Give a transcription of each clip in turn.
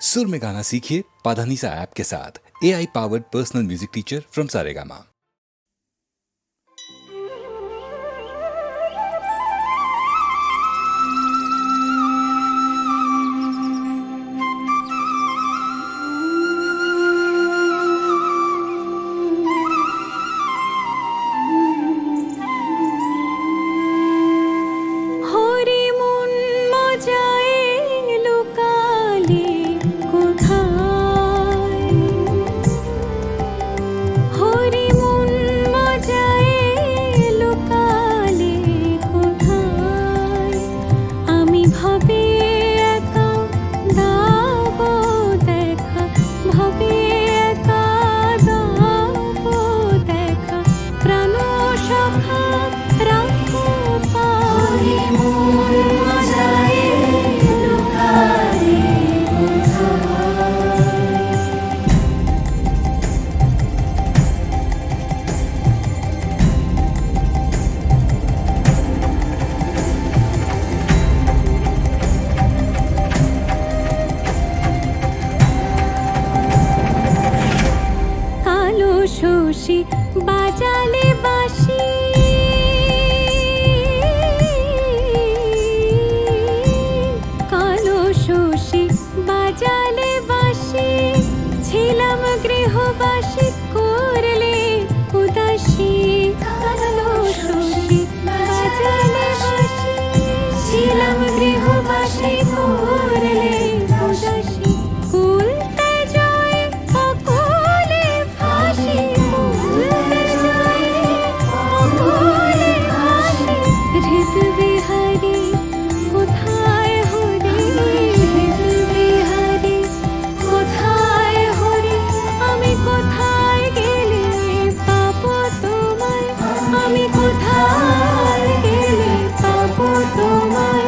सुर में गाना सीखिए पाधानीसा ऐप के साथ। AI powered personal music teacher from Saregama. বাজালে বাঁশি কালো শশী বাজালে বাঁশি ছিলাম গৃহবাসী করলে উদাসী কালো শশী বাজালে বাঁশি ছিলাম গৃহবাসী করলে উদাসী কুলতে যায় অকুলে ফাঁসি বিহারি কোথায় হরি বিহারি কোথায় হরি আমি কোথায় গেলে পাবো তোমায় আমি কোথায় গেলে পাবো তোমায়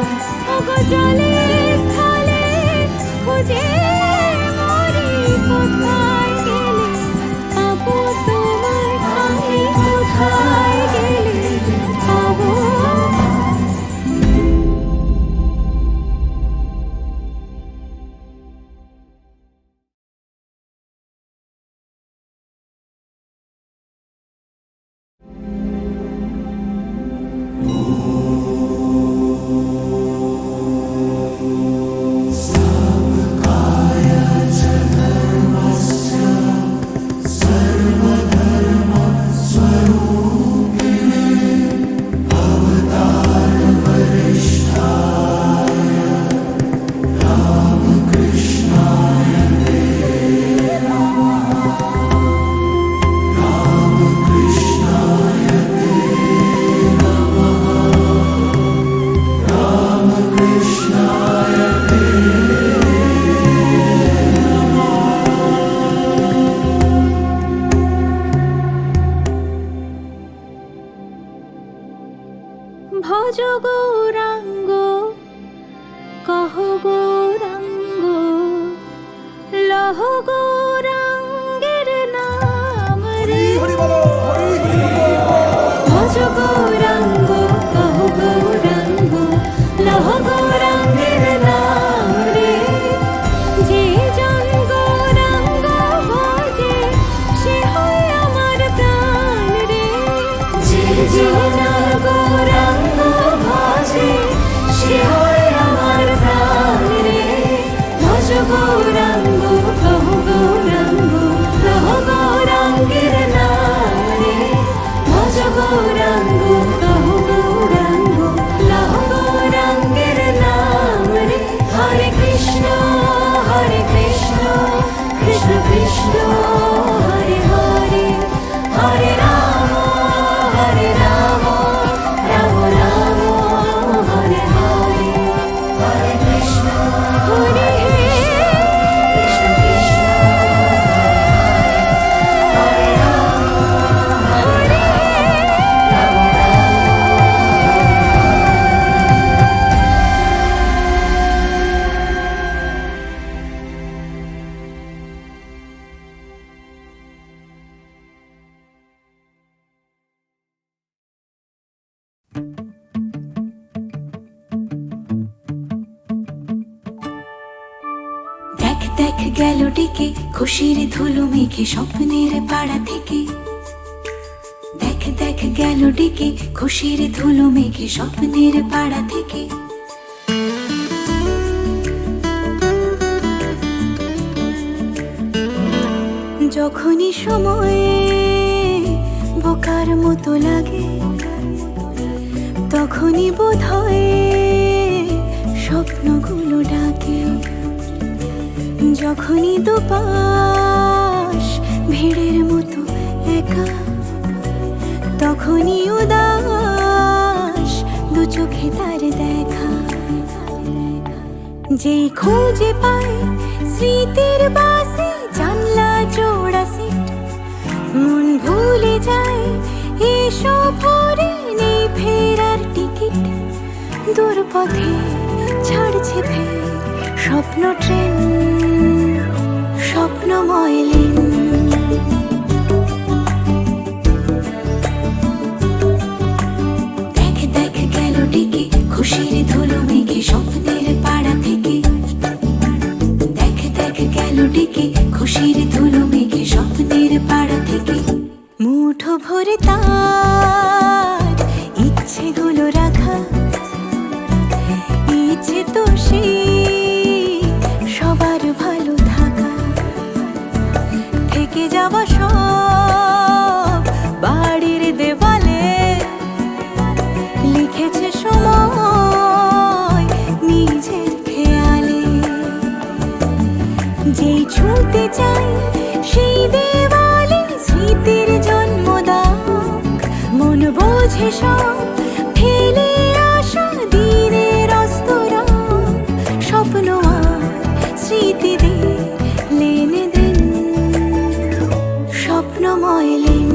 ওগো জলে স্থলে খুঁজে মরি কোথায় গেলে পাবো তোমায় আমি কোথায় গেলে পাবো। ভজ গৌরাঙ্গ কহ গৌরাঙ্গ লহ গৌরাঙ্গের নাম রে ভজ গৌরাঙ্গ কহ গৌরাঙ্গ লহ গৌরাঙ্গের নাম রে যে জন গৌরাঙ্গ ভজে সে হয় আমার প্রাণ রে যে জন গৌরাঙ্গ ভজে সে হয় আমার প্রাণ রে ভজ গৌরাঙ্গ কহ গৌরাঙ্গ লহ গৌরাঙ্গের নাম রে ভজ গৌরাঙ্গ কহ গৌরাঙ্গ লহ গৌরাঙ্গের নাম রে হরে কৃষ্ণ কৃষ্ণ কৃষ্ণ হরে হরে হরে রাম রাম রাম হরে হরে হরে কৃষ্ণ হরে কৃষ্ণ কৃষ্ণ দেখ গেল ডেকে খুশির ধুলো মেঘে স্বপ্নের পাড়া থেকে। দেখ দেখ গেল ডেকে খুশির ধুলো মেঘে স্বপ্নের পাড়া থেকে। যখনই সময়ে বোকার মতো লাগে, তখনই বোধ হয় স্বপ্নগুলো ডাকে। যখনই দুপাশ ভিড়ের মতো একা, তখনই উদাস দু চোখে তার দেখা। যেই খুঁজে পায় স্মৃতির বাসে জানলা জোড়া সিট, মন ভুলে যায় এসব ভরে নেই ফেরার টিকিট। দূর পথে ছাড়ছে ফের স্বপ্ন ট্রেন, স্বপ্নময় লেন। দেখ দেখ গেল ডেকে খুশির ধুলো মেঘে স্বপ্নের পাড়া থেকে। দেখ দেখ গেল ডেকে খুশির ধুলো মেঘে স্বপ্নের পাড়া থেকে। মুঠো ভরে তার ইচ্ছেগুলো রাখা, ইচ্ছে তো সেই সবার ভালো থাকা। থেকে যাওয়া সব বাড়ির দেওয়ালে লিখেছে সময় নিজের খেয়ালে। যেই ছুঁতে চাই সেই দেওয়ালে স্মৃতির জন্মদাগ, মন বোঝে সব ফেলে আসা দিনের অস্তরং। স্বপ্ন আর স্মৃতিদের লেনে দেন, স্বপ্নময় লেন।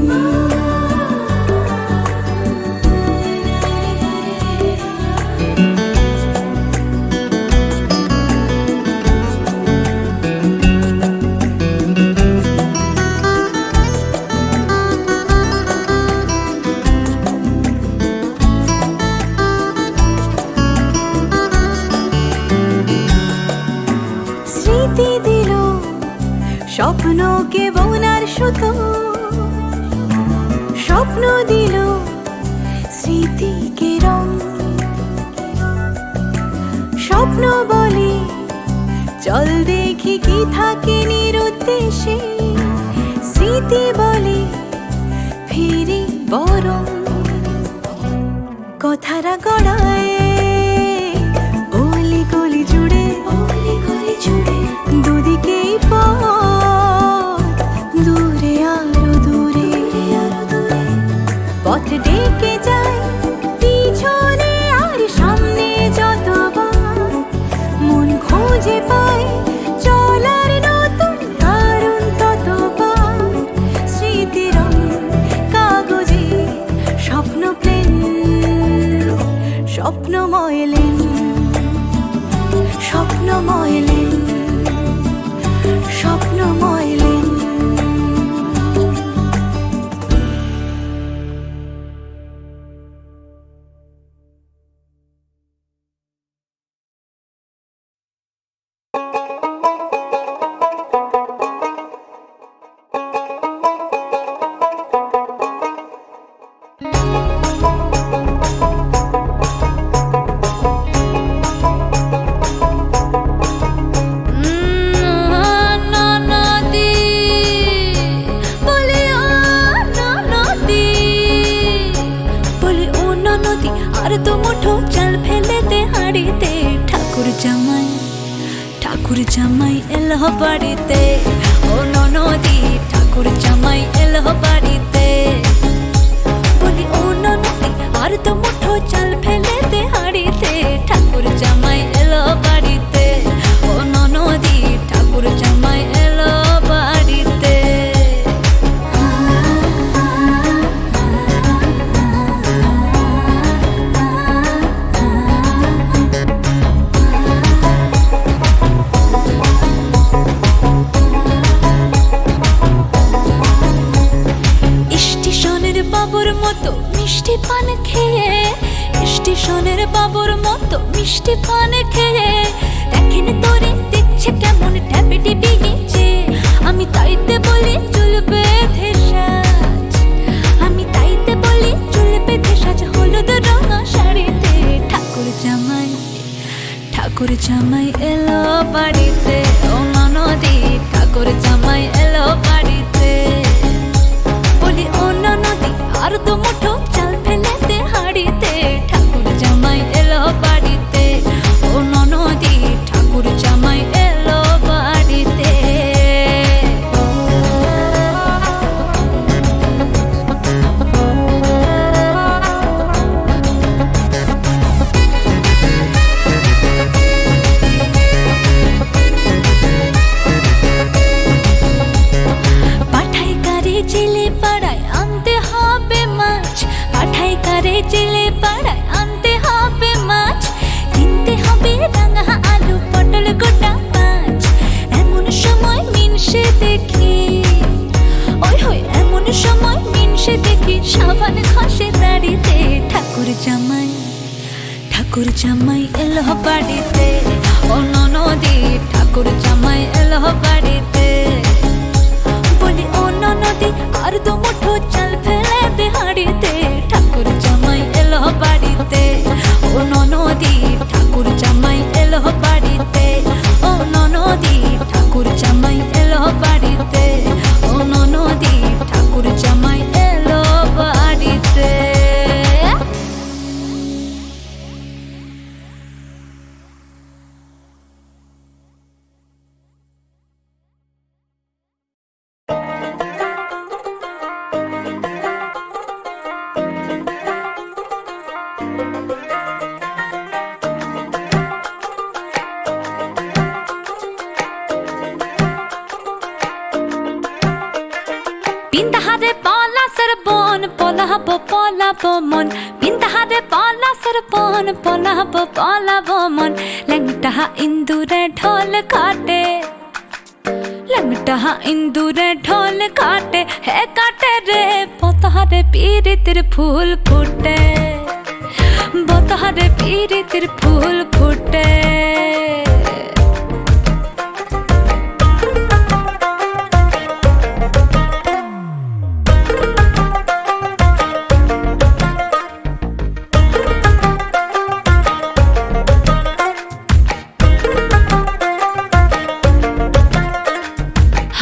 স্মৃতি দিল স্বপ্নকে বোনার সুতো, স্বপ্ন দিল স্মৃতিকে রং। স্বপ্ন বলে চল দেখি কি থাকে নিরুদ্দেশে, স্মৃতি বলে ফিরি বরং। কথারা গড়ায় অলি গলি জুড়ে, অলি গলি জুড়ে দুদিকেই পথ, দূরে আরো দূরে, আরো দূরে পথ ডেকে যায় পিছনে আর সামনে যতবার। মন খুঁজে পায় চলার নতুন কারণ ততবার। স্মৃতির কাগজে স্বপ্ন প্লেন, স্বপ্নময় লেন, স্বপ্নময় লেন, স্বপ্নময় লেন। আর তো মুঠো চাল ফেলে দে হাড়িতে। ঠাকুর জামাই, ঠাকুর জামাই এলো বাড়িতে। ও ননদি ঠাকুর জামাই এলো বাড়িতে। বলি ও ননদি আর তো মুঠো চাল ফেলে দে হাড়িতে। ঠাকুর জামাই এলো বাড়িতে। ও ননদি ঠাকুর জামাই এলো বাড়িতে। বাবুর মতো মিষ্টি পান খেয়ে, স্টেশনের বাবুর মতো মিষ্টি পান খেয়ে। দেখেন তোরে দেখছে কেমন ট্যাপি টিপি জামাই এলো বাড়িতে, ও ননদি ঠাকুর জামাই এলো বাড়িতে। বলি ও ননদি আর তো মুঠো চাল ফেলে দে হাঁড়িতে, ঠাকুর জামাই এলো বাড়িতে, ও ননদি ঠাকুর জামাই এলো বাড়িতে। পাঠাই কারে জেলে পাড়ায় আনতে হবে মাছ, পাঠাই কারে জেলে পাড়ায় আনতে হবে মাছ, কিনতে হবে রাঙা আলু পটল গোটা পাঁচ। এমন সময় মিনসে দেখি, ওই হই এমন সময় মিনসে দেখি সাবান ঘষে দাড়িতে, ঠাকুর জামাই ঠাকুর জামাই এলো বাড়িতে, ও ননদি ঠাকুর জামাই এলো বাড়িতে। বলি ও ননদি আর তো মুঠো চাল ফেলে দে হাঁড়িতে, ঠাকুর জামাই এলো বাড়িতে, ও ননদি ঠাকুর জামাই এলো বাড়িতে, ও ননদি ঠাকুর জামাই এলো বাড়িতে, ও ননদি ঠাকুর জামাই এলো বাড়িতে। পিন্তাহারে পলাশের বন পলাবো পলাবো মন, পিন্তাহারে পলাশের বন পলাবো পলাবো মন। ল্যাংটা ইন্দুরে ঢোল কাটে, ল্যাংটা ইন্দুরে ঢোল কাটে, হে কাটে রে পতাহারে পীড়িতের ফুল ফুটে, বতাহারে পীড়িতের ফুল ফুটে।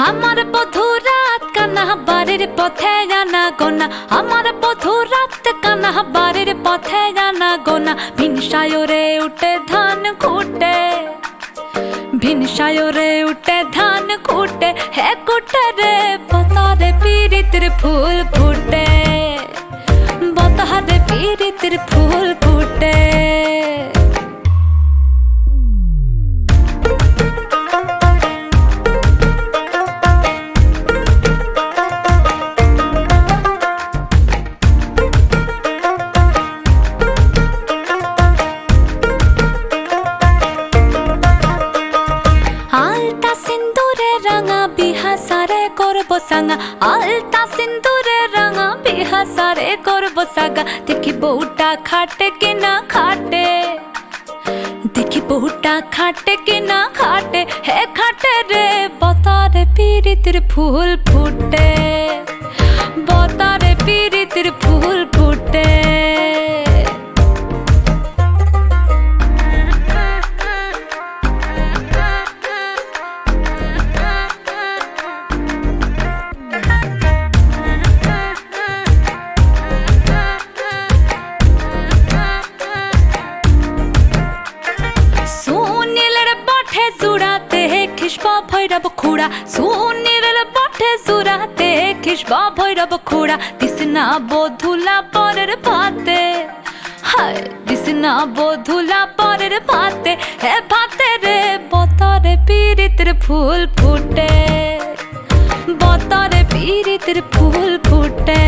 আমার বধূ রাত কানা বাড়ির পথে জানা গোনা, আমার বধূ রাত কানা বাড়ির পথে জানা গোনা। ভিনসায়রে উঠে ধান খুঁটে, ভিনসায়রে উঠে ধান খুঁটে, হে কুটে রে বতারে পীড়িতের ফুল ফুটে, বতারে পীড়িতের ফুল ফুটে। আলতা সিন্দুরে রাঙা বিহা সারে করবো সাঙ্গা, আলতা সিন্দুরে রাঙা বিহা সারে করবো সাঙ্গা। দেখি বউটা খাটে কিনা খাটে, দেখি বউটা খাটে কিনা খাটে, হে খাটে রে বতারে পীড়িতের ফুল ফুটে, বতারে পীড়িতের ফুল ফুটে। ভৈরব খুড়া সুনীল বটে জুড়াতে, খিসবা ভৈরব খুড়া দিসনা বধুলা পরের ভাতে, হায় দিসনা বধুলা পরের ভাতে, হে ভাতে রে বতারে পীড়িতের ফুল ফুটে, বতারে পীড়িতের ফুল ফুটে।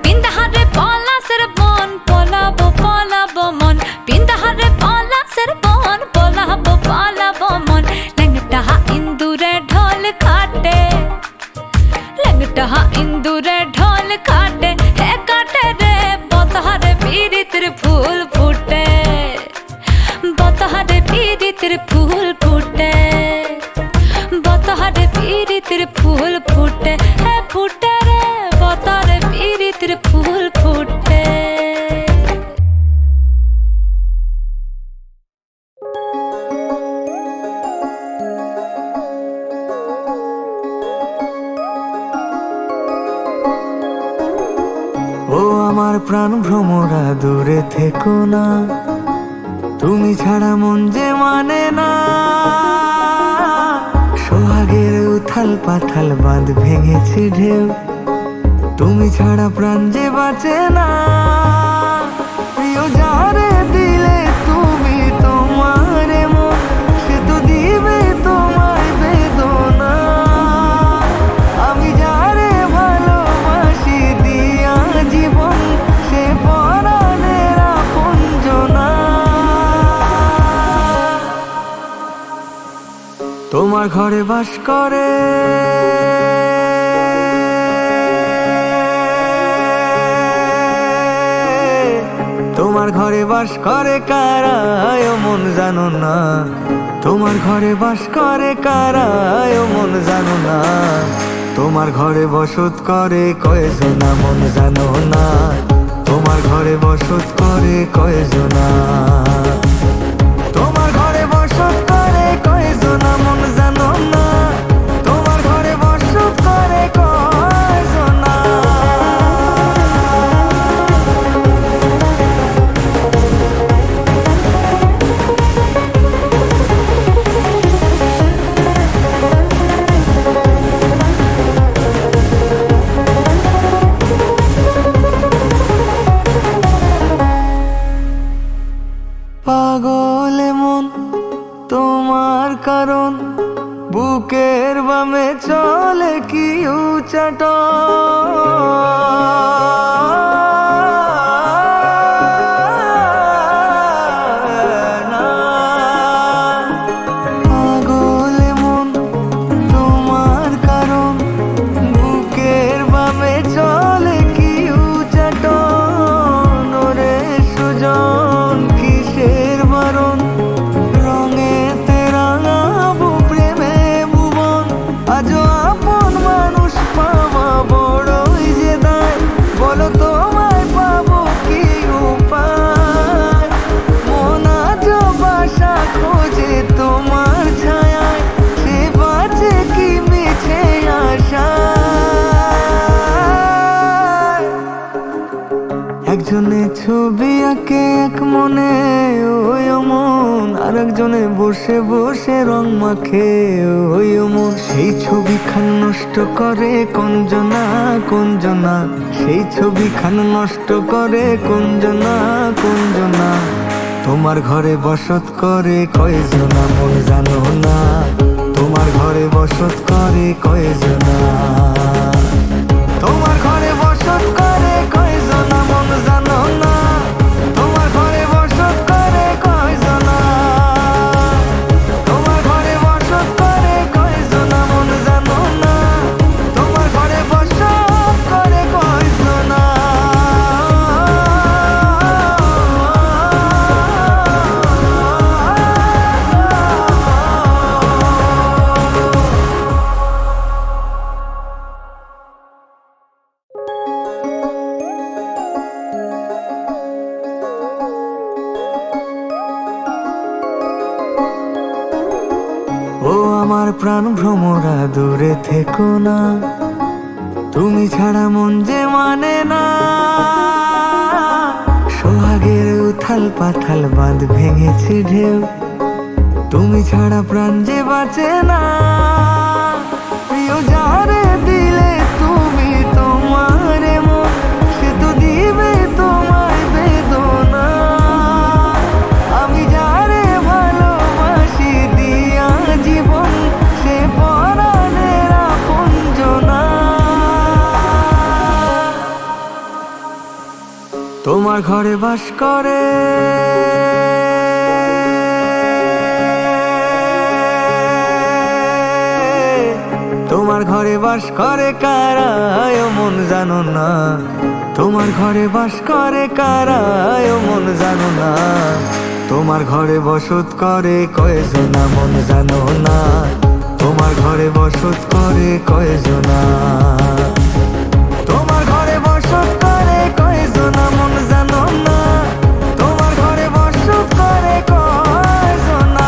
পিন্তাহারে পলাশের বন পলাবো পলাবো মন, পিন্তাহারে পলাশের বন পলাবো পলাবো মন। ল্যাংটা ইন্দুরে ঢোল কাটে, ল্যাংটা ইন্দুরে ঢোল কাটে, হে কাটে রে বতারে পীড়িতের ফুল ফুটে, বতারে পীড়িতের ফুল ফুটে, বতারে পীড়িতের ফুল ফুটে। প্রাণ ভ্রমরা দূরে থেকো না, তুমি ছাড়া মন যে মানে না। সোহাগের উথাল পাথাল বাঁধ ভেঙেছে ঢেউ, তুমি ছাড়া প্রাণ যে বাঁচে না। প্রিয় যারে দিলে তুমি তোমার মন, সে তো দিবে তোমায় বেদনা। আমি যারে ভালোবাসি দিয়া জীবন, সে পরাণের আপনজনা। তোমার ঘরে বাস করে তোমার ঘরে বাস করে কারা ও মন জানো না। তোমার ঘরে বাস করে কারা ও মন জানো না। তোমার ঘরে বসত করে কয়জনা মন জানো না। তোমার ঘরে বসত করে কয়জনা। তোমার ঘরে বসত করে কয়জনা মন জানো না। তোমার ঘরে বসত করে কয়জনা। পাগল মন তোমার কারণ, বুকের বামে চলে কি উচাট। পাগল মন তোমার কারণ, বুকের বামে চলে কি উচাট। ওরে সুজন কিসের বারণ, রঙেতে রাঙাবো প্রেমে ভুবন। আজও আপন মানুষ পাওয়া বড়ই যে দায়, বলো তোমায় পাবো কি উপায়। মন আজও বাসা খোঁজে তোমার ছায়ায়, সে বাঁচে কি মিছে আশায়। একজনে ছবি আঁকে এক মনে ওই মন, আর একজনে বসে বসে রং মাখে ওই মন। সেই ছবি খান নষ্ট করে কোনজনা কোনজনা, সেই ছবি খান নষ্ট করে কোনজনা কোনজনা। তোমার ঘরে বসত করে কয়জনা মন জানো না। তোমার ঘরে বসত করে কয়জনা। তোমার ঘরে বসত করে কয়জনা মন জানো না। তোমার ঘরে বসত করে কয়জনা। তোমার ঘরে বসত করে কয়জনা মন জানো না। তোমার ঘরে বসত করে কয়জনা। ও আমার প্রাণ ভ্রমরা দূরে থেকো না, তুমি ছাড়া মন যে মানে না। সোহাগের উথাল পাথাল বাঁধ ভেঙেছে ঢেউ, তুমি ছাড়া প্রাণ যে বাঁচে না। প্রিয় যারে দিলে তুমি তোমার মন, সে তো দিবে তোমায় বেদনা। আমি যারে ভালোবাসি দিয়া জীবন, সে পরাণের আপনজনা। তোমার ঘরে বাস করে তোমার ঘরে বাস করে কারা ও মন জানো না। তোমার ঘরে বাস করে কারা ও মন জানো না। তোমার ঘরে বসত করে কয়জনা মন জানো না। তোমার ঘরে বসত করে কয়জনা। তোমার ঘরে বসত করে কয়জনা মন জানো না। তোমার ঘরে বসত করে কয়জনা।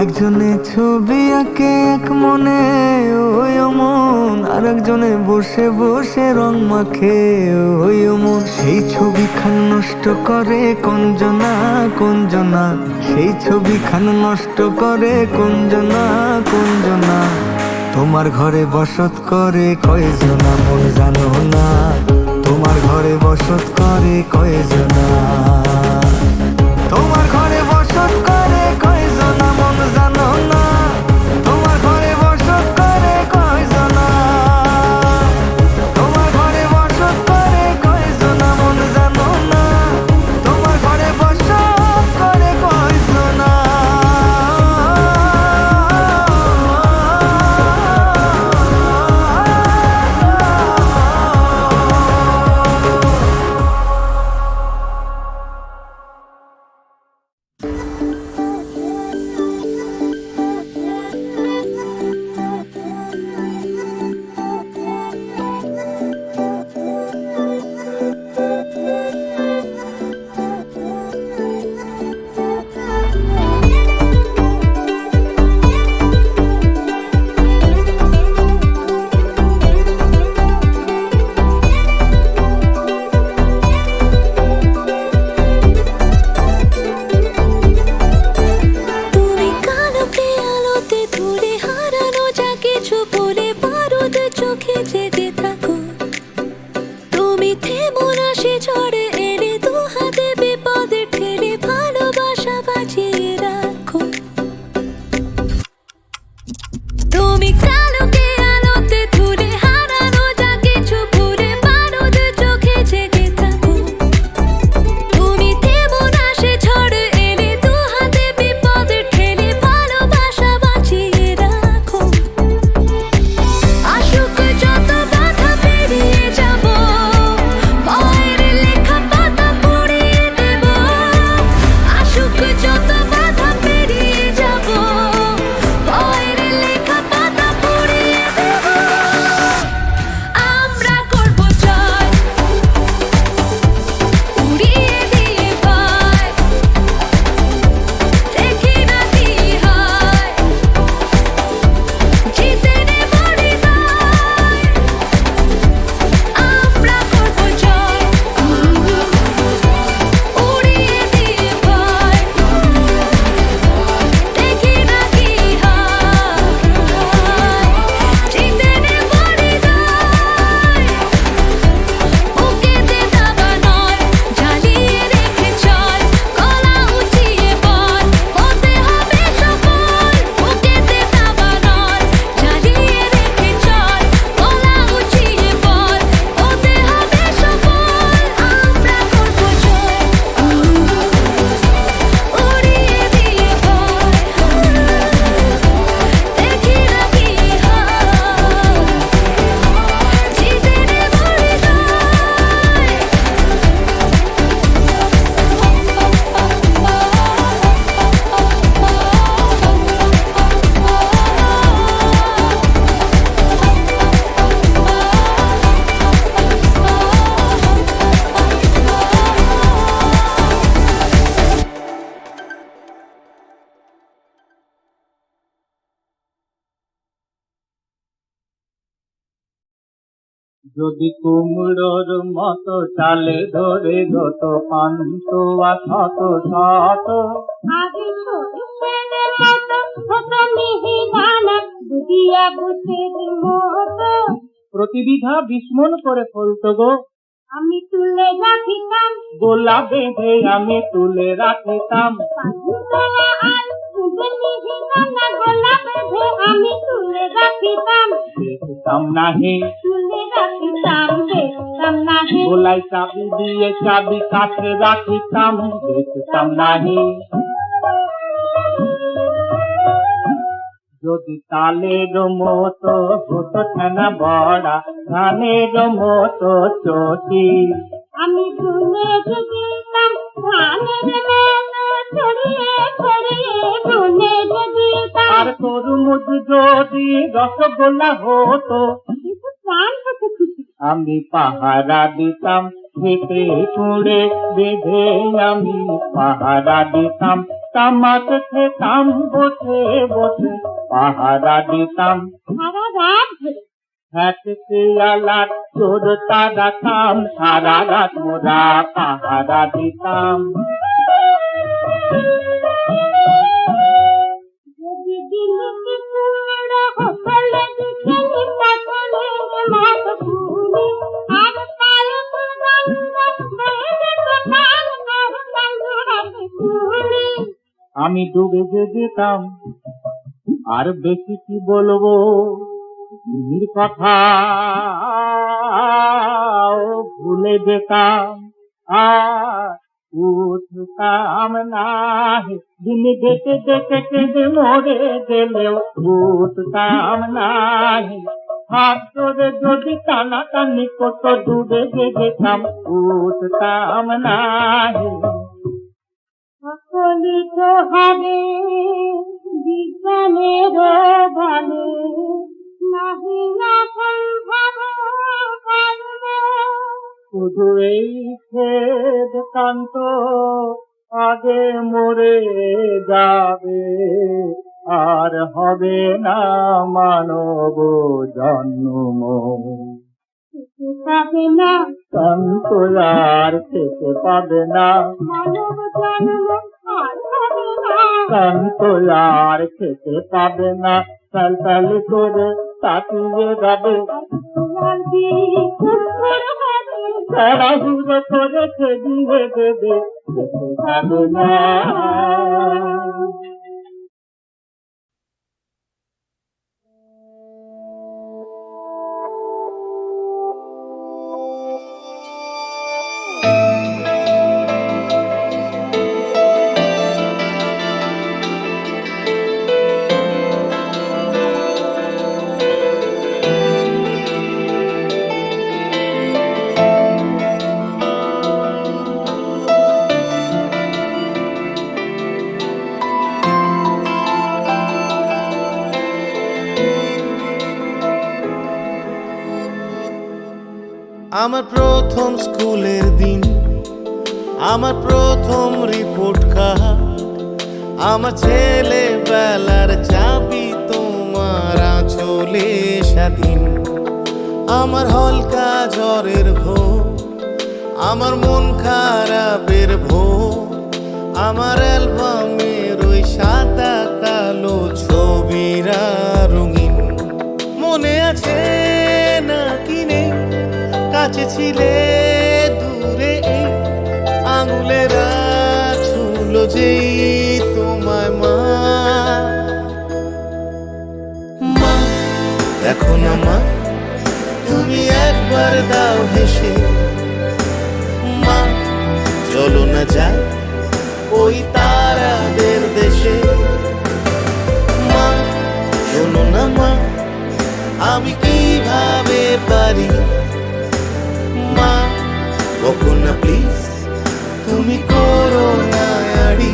একজনে ছবি আঁকে এক মনে ওই মন, আর একজনে বসে বসে রং মাখে ওই মন। সেই ছবিখান নষ্ট করে কঞ্জনা কঞ্জনা, সেই ছবিখান নষ্ট করে কঞ্জনা কঞ্জনা। তোমার ঘরে বসত করে কয়জনা মন জানো না, তোমার ঘরে বসত করে কয়জনা, তোমার ঘরে বসত করে কয়জনা মন জানো না, তোমার ঘরে বসত করে কয়জনা, তোমার ঘরে বসত করে কয়জনা মন জানো না, তোমার ঘরে বসত করে কয়জনা। তুমি কালোকে আলোতে তুলে হারানো যা কিছু বলে বারুদ চোখে জেগে থাকো। তুমি থেমো না সে ঝড়ে এলে দু হাতে বিপদে ঠেলে ভালোবাসা বাঁচিয়ে রাখো। তুমি কালোকে আলোতে তুলে হারানো যা কিছু ভুলে বারুদ চোখে জেগে থাকো। তুমি থেমো না সে ঝড়ে এলে দু হাতে বিপদে ঠেলে ভালোবাসা বাঁচিয়ে রাখো। আসুক যত বাধা পেরিয়ে যাব, ভয়ের লেখা পাতা পড়িয়ে দেব। আসুক যত বাধা পেরিয়ে যাব, ভয়ের লেখা পাতা পড়িয়ে দেব। আমরা করব জয়, উড়িয়ে দিয়ে ভয়, দেখি না কি হয়, জিতে নেব হৃদয়। আমরা করব জয়, উড়িয়ে দিয়ে ভয়, দেখি না কি হয়, জিতে নেব হৃদয়। বুকেতে দাবা নয়, জ্বালিয়ে রেখে চল, গলা উঁচিয়ে বল, হতে হবে সফল। বুকেতে দাবা নয়, জ্বালিয়ে রেখে চল, গলা উঁচিয়ে বল, হতে হবে সফল। আমরা করব জয়, উড়িয়ে দিয়ে ভয়, দেখি না কি হয়, জিতে নেব যদি কুমড়োর মতো চালে ধরে যত পান্তুয়া শত শত, আগে সরষের মতো হতো মিহি দানা, দুধিয়া বুঝের মতো প্রতিবিঘা বিস্মন করে ফলত গো। আমি তুলে রাখিতাম গোলা বেঁধে আমি তুলে রাখিতাম, পান্তুয়া আর দুধের মিহি দানা, গোলা বেঁধে আমি তুলে রাখিতাম। দেখতাম নাহি তুলে রাখিতাম, দেখতাম নাহি, গোলাই চাবি দিয়ে চাবি কাছে রাখিতাম, দেখতাম নাহি। যদি তালের মতো হতো ঠেনা বড়া, ধানের মতো চটি, আমি তুলে দিতাম ধানের মেলো, ছড়িয়ে ছড়িয়ে তুলে দিতাম। আর তরমুজ যদি রসগোল্লা হতো, প্রাণ হতো খুশি, আমি পাহারা দিতাম, খেতে ছুঁড়ে বেঁধে আমি পাহারা দিতাম, তামাক খেতাম বসে বসে পাহারা দিতাম সারা রাত ধরে হ্যাঁ চোর তাড়াতাম সারা রাত মোরা পাহারা দিতাম যদি দিল্লিতে পুরো হোটেলে দিকেনি পাথরে মাথ খুলি আর পায়ে পুরঙ্গত বেড়ে কোথাল আর কাঙ্গুরাতে খুলি আমি ডুবে যেতাম আর বেশি কি বলবো দিদির কথা ভুলে যেতাম আর উঠতাম না দিন দেখে দেখে কেঁদে মরে গেলেও উঠতাম না হাত ধরে যদি টানাটানি কত ডুবে যেতাম উঠতাম না সকলি তো হবে বিজ্ঞানের ভালে নাহি না সম্ভব পারবে শুধু এই খেদ কান্ত আগে মরে যাবে আর হবে না মানব জন্ম কিছু পাবে না কান্ত আর খেতে পাবে না মানব জন্ম আর হবে না কান্ত আর খেতে পাবে না তাল তাল করে তাকিয়ে যাবে লাগি কুকুর হবে তাড়াহুড়ো করে খেদিয়ে দেবে খেতে পাবে না আমার প্রথম স্কুলের দিন, আমার প্রথম রিপোর্ট কার্ড, আমার ছেলেবেলার চাবি তোমার আঁচলে স্বাধীন। আমার হলকা জ্বরের ভোর, আমার মন খারাপের ভোর, আমার অ্যালবামের ওই সাদা কালো ছবিরা রঙিন। মনে আছে না কিনে কাছে ছিলে দূরে এই আঙুলেরা ছুলো যেই তোমায় মা। মা দেখো না মা, তুমি একবার দাও হেসে। মা চলো না যাই ওই তারাদের দেশে। মা শোনো না মা, আমি কিভাবে পারি। মা বকো না প্লিজ, তুমি করো না আড়ি।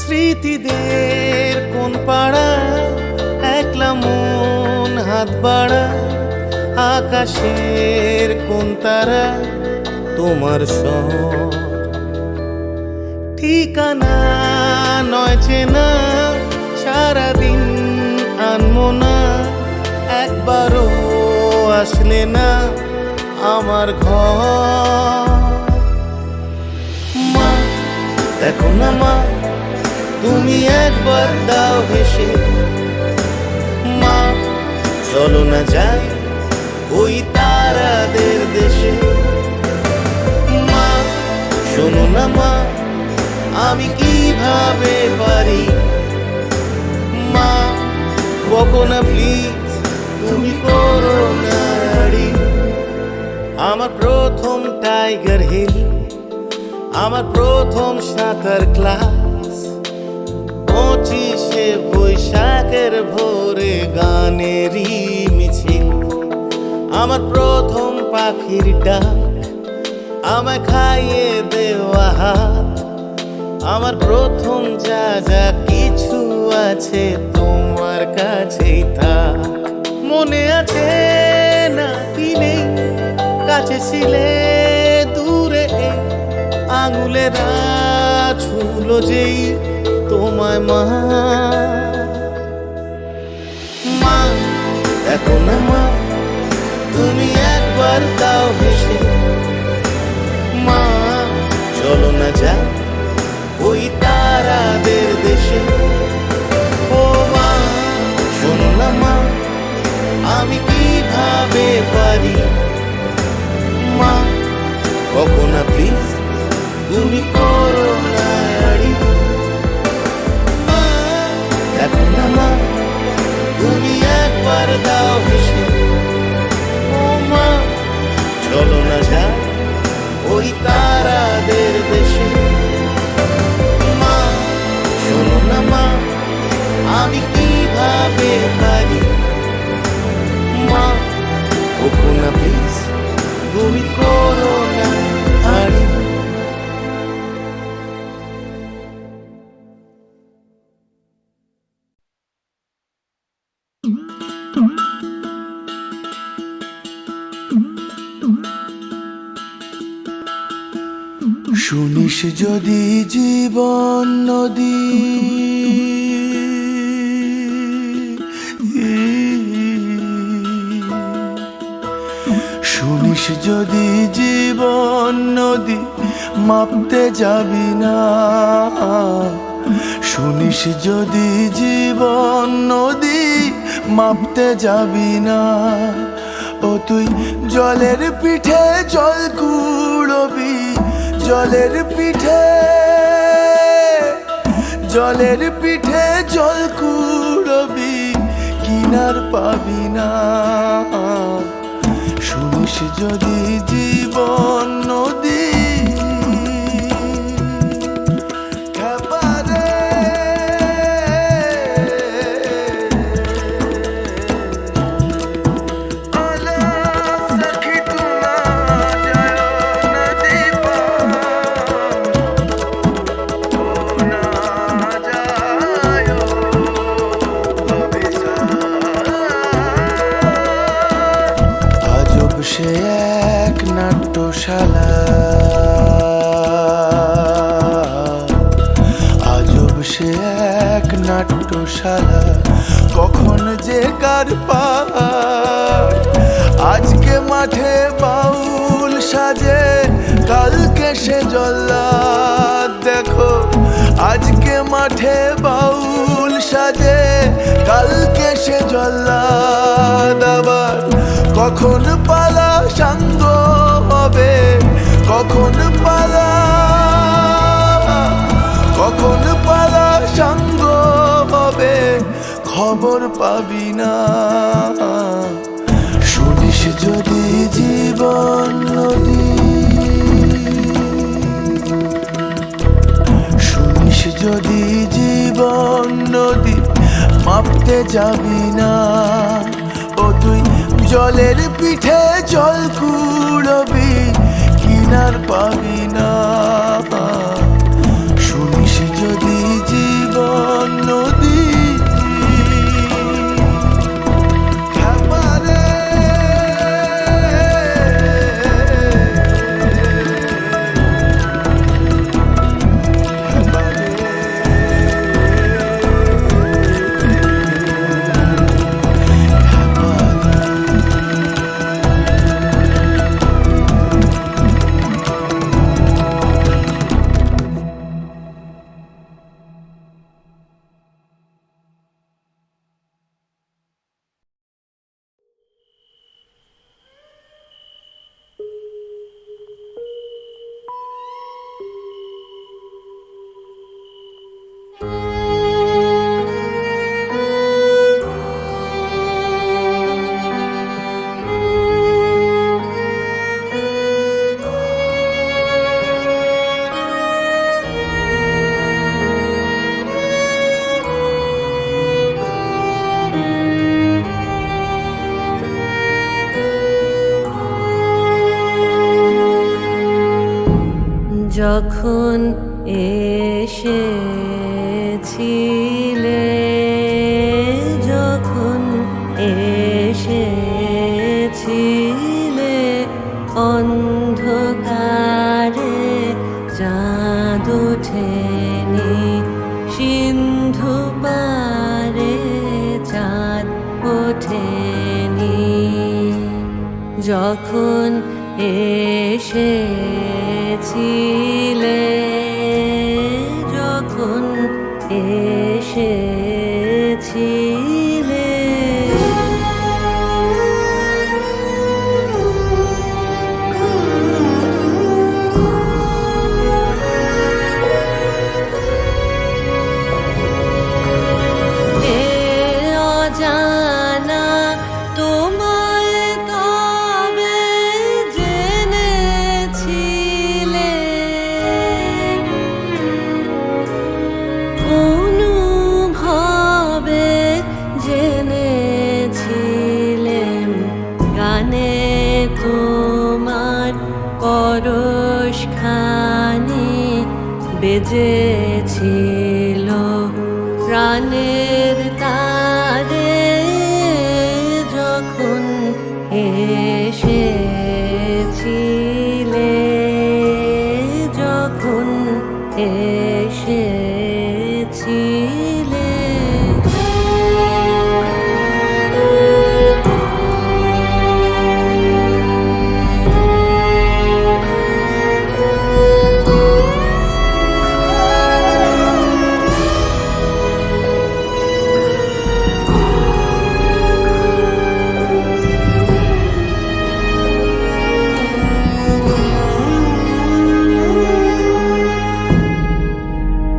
স্মৃতিদের কোন পাড়া, একলা মন হাত বাড়া, আকাশের কোন তারা তোমার স্বর। ঠিকানা নয় চেনা, সারাদিন আনমো না, একবারও আসলে না আমার ঘর। মা দেখো না মা, তুমি একবার দাও হেসে। মা চলো না যাই ওই তারাদের দেশে। মা শোনো না মা, আমি কিভাবে পারি। মা বকো না প্লিজ, তুমি করো না আড়ি। আমার প্রথম টাইগার হিল, আমার প্রথম সাঁতার ক্লাস, 25শে বৈশাখের ভোরে গানেরই মিছিল, আমার প্রথম পাখির ডাক, আমায় খাইয়ে দেওয়া হাত, আমার প্রথম যা যা কিছু আছে তোমার কাছেই থাক। মনে আছে না কি নেই, কাছে ছিলে দূরে আঙুলেরা ছুলো যেই তোমায় মা। মা দেখো না মা, তুমি একবার দাও হেসে, মা চলো না যা ওই তারাদের দেশে। ও মা শোনো না মা, আমি কিভাবে পারি, মা কখনো প্লিজ তুমি করো না আড়ি। মা দেখো না মা, তুমি একবার দাও হেসে, ও মা চলো না যা ওই তারাদের দেশে। মা শোনো না মা, আমি কিভাবে পারি, মা কখনো প্লিজ তুমি করো না আড়ি। শুনিস যদি জীবন নদী, শুনিস যদি জীবন নদী মাপতে যাবি না, শুনিস যদি জীবন নদী মাপতে যাবি না। ও তুই জলের পিঠে জল কুড়বি, জলের পিঠে, জলের পিঠে জল কুড়বি, কিনার পাবি না। শুনিস যদি জীবন নদী সে এক নাট্যশালা, আজব সে এক নাট্যশালা, কখন যে কার পার। আজকে মাঠে বাউল সাজে, কালকে সে জল্লাদ। দেখো আজকে মাঠে বাউল সাজে, কালকে সে জল্লাদ। আবার কখন পালা সাঙ্গ হবে, কখন পালা, কখন পালা সাঙ্গ হবে, খবর পাবি না। শুনিস যদি জীবন নদী, শুনিস যদি জীবন নদী মাপতে যাবি না। ও তুই জলের পিঠে জল কুড়বি, কিনার পাবি না। শুনিস যদি জীবন নদী যখন এসেছিলে, যখন এসেছিলে অন্ধকারে চাঁদ ওঠেনি, সিন্ধু পারে চাঁদ ওঠেনি। যখন এসেছিলে, যখন এসেছিলে, এ অজানা তোমায় তবে জেনেছিলে, অনুভবে জেনেছিলেম, গানে তোমার পরশখানি বেজেছিল প্রাণের তারে। যখন এসেছিলে, যখন এসেছিলে,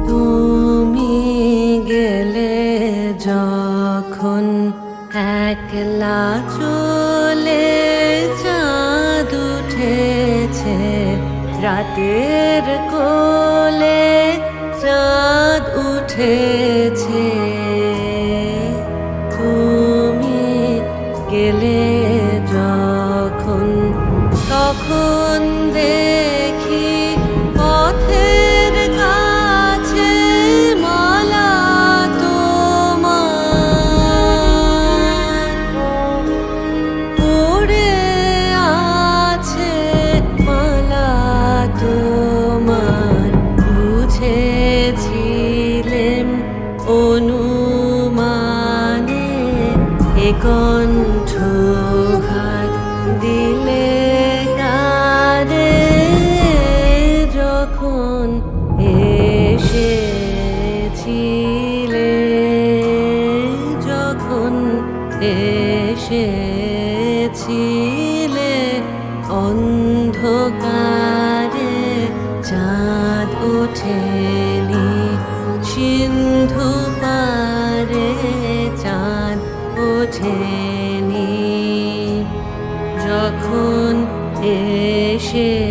তুমি গেলে যখন একলা চলে, চাঁদ উঠেছে রাতের কোলে, চাঁদ উঠেছে। তুমি গেলে যখন, তখন দেখি পথের কাছে মালা তোমার পড়ে আছে, মালা তোমার। বুঝেছিলেম অনুমানে, এ কণ্ঠহার দিলে কারে। যখন এসেছিলে, যখন এসেছিলে অন্ধকারে চাঁদ ওঠেনি, সিন্ধু পারে চাঁদ ওঠেনি। যখন এসেছিলে,